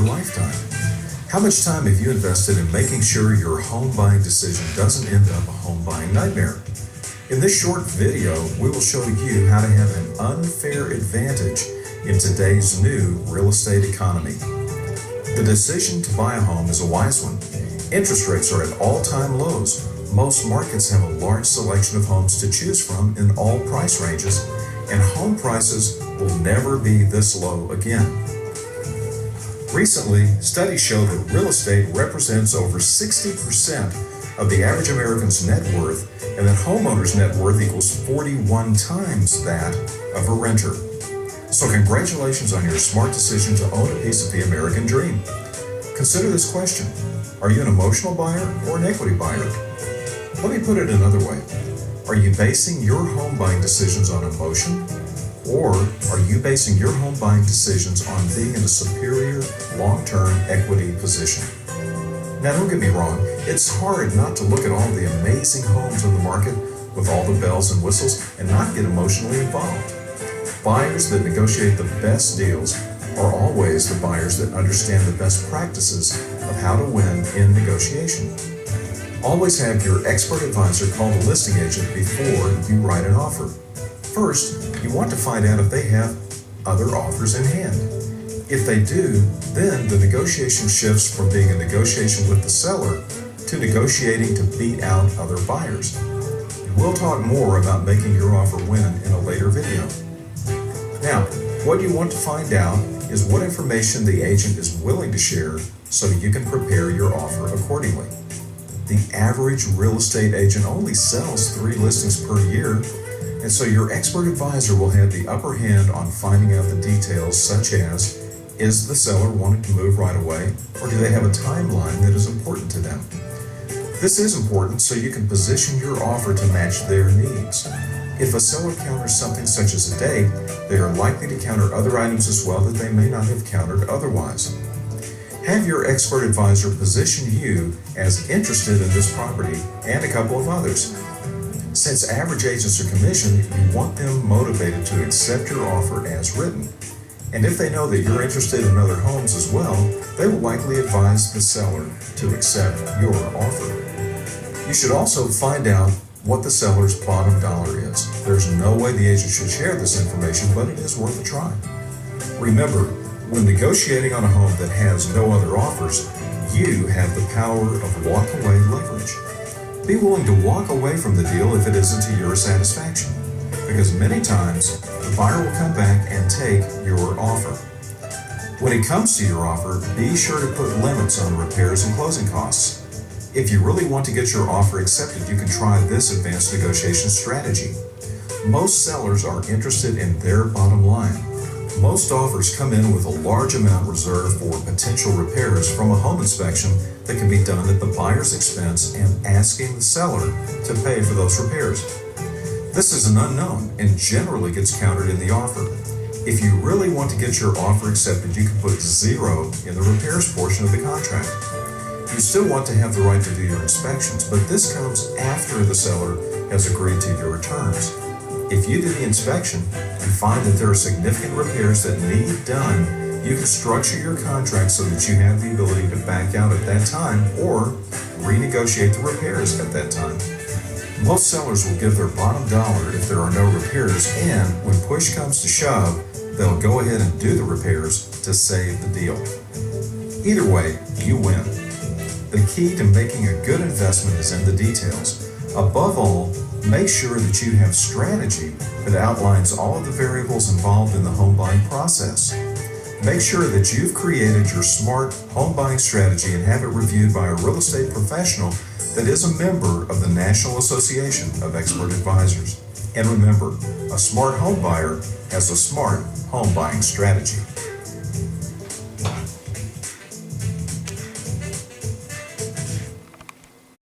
lifetime. How much time have you invested in making sure your home buying decision doesn't end up a home buying nightmare? In this short video, we will show you how to have an unfair advantage in today's new real estate economy. The decision to buy a home is a wise one. Interest rates are at all-time lows. Most markets have a large selection of homes to choose from in all price ranges, and home prices will never be this low again. Recently, studies show that real estate represents over 60% of the average American's net worth, and that homeowners' net worth equals 41 times that of a renter. So congratulations on your smart decision to own a piece of the American dream. Consider this question: are you an emotional buyer or an equity buyer? Let me put it another way. Are you basing your home buying decisions on emotion? Or are you basing your home buying decisions on being in a superior long-term equity position? Now don't get me wrong, it's hard not to look at all the amazing homes on the market with all the bells and whistles and not get emotionally involved. Buyers that negotiate the best deals are always the buyers that understand the best practices of how to win in negotiation. Always have your expert advisor call the listing agent before you write an offer. First, you want to find out if they have other offers in hand. If they do, then the negotiation shifts from being a negotiation with the seller to negotiating to beat out other buyers. We'll talk more about making your offer win in a later video. Now, what you want to find out is what information the agent is willing to share so you can prepare your offer accordingly. The average real estate agent only sells 3 listings per year, and so your expert advisor will have the upper hand on finding out the details, such as, is the seller wanting to move right away, or do they have a timeline that is important to them? This is important so you can position your offer to match their needs. If a seller counters something such as a date, they are likely to counter other items as well that they may not have countered otherwise. Have your expert advisor position you as interested in this property and a couple of others. Since average agents are commissioned, you want them motivated to accept your offer as written. And if they know that you're interested in other homes as well, they will likely advise the seller to accept your offer. You should also find out what the seller's bottom dollar is. There's no way the agent should share this information, but it is worth a try. Remember, when negotiating on a home that has no other offers, you have the power of walk-away leverage. Be willing to walk away from the deal if it isn't to your satisfaction, because many times the buyer will come back and take your offer. When it comes to your offer, be sure to put limits on repairs and closing costs. If you really want to get your offer accepted, you can try this advanced negotiation strategy. Most sellers are interested in their bottom line. Most offers come in with a large amount reserved for potential repairs from a home inspection that can be done at the buyer's expense and asking the seller to pay for those repairs. This is an unknown and generally gets countered in the offer. If you really want to get your offer accepted, you can put 0 in the repairs portion of the contract. You still want to have the right to do your inspections, but this comes after the seller has agreed to your terms. If you do the inspection and find that there are significant repairs that need done, you can structure your contract so that you have the ability to back out at that time or renegotiate the repairs at that time. Most sellers will give their bottom dollar if there are no repairs, and when push comes to shove, they'll go ahead and do the repairs to save the deal. Either way, you win. The key to making a good investment is in the details. Above all, make sure that you have strategy that outlines all of the variables involved in the home buying process. Make sure that you've created your smart home buying strategy and have it reviewed by a real estate professional that is a member of the National Association of Expert Advisors. And remember, a smart home buyer has a smart home buying strategy.